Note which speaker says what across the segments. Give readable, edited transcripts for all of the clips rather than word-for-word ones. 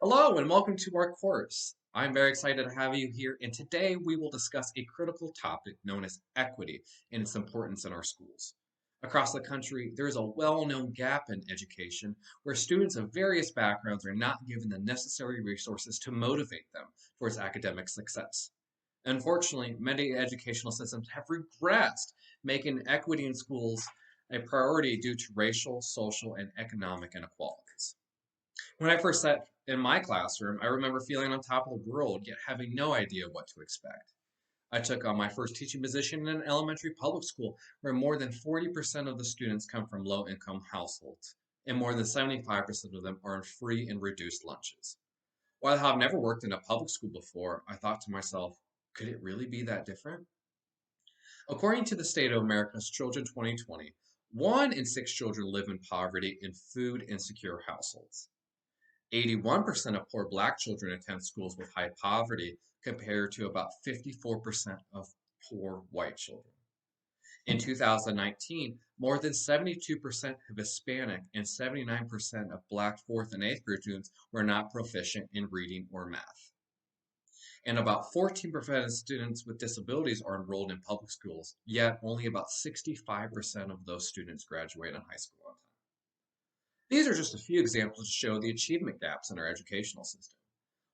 Speaker 1: Hello and welcome to our course. I'm very excited to have you here, and today we will discuss a critical topic known as equity and its importance in our schools. Across the country, there is a well known gap in education where students of various backgrounds are not given the necessary resources to motivate them towards academic success. Unfortunately, many educational systems have regressed, making equity in schools a priority due to racial, social, and economic inequalities. When I first sat in my classroom, I remember feeling on top of the world, yet having no idea what to expect. I took on my first teaching position in an elementary public school where more than 40% of the students come from low income households, and more than 75% of them are on free and reduced lunches. While I have never worked in a public school before, I thought to myself, could it really be that different? According to the State of America's Children 2020, 1 in 6 children live in poverty in food insecure households. 81% of poor black children attend schools with high poverty, compared to about 54% of poor white children. In 2019, more than 72% of Hispanic and 79% of black 4th and 8th grade students were not proficient in reading or math. And about 14% of students with disabilities are enrolled in public schools, yet only about 65% of those students graduate in high school on time. These are just a few examples to show the achievement gaps in our educational system.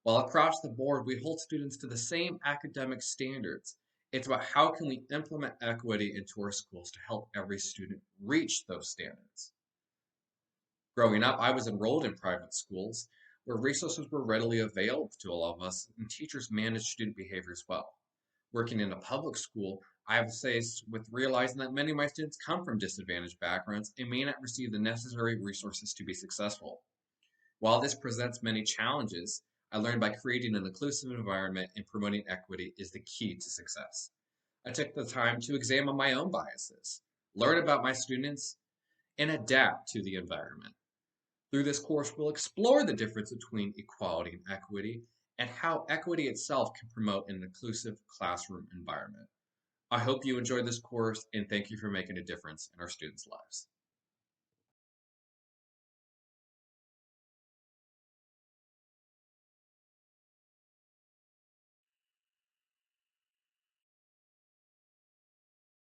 Speaker 1: While across the board we hold students to the same academic standards, it's about how can we implement equity into our schools to help every student reach those standards. Growing up, I was enrolled in private schools where resources were readily available to all of us and teachers managed student behavior as well. Working in a public school, I was faced with realizing that many of my students come from disadvantaged backgrounds and may not receive the necessary resources to be successful. While this presents many challenges, I learned by creating an inclusive environment and promoting equity is the key to success. I took the time to examine my own biases, learn about my students, and adapt to the environment. Through this course, we'll explore the difference between equality and equity and how equity itself can promote an inclusive classroom environment. I hope you enjoyed this course and thank you for making a difference in our students' lives.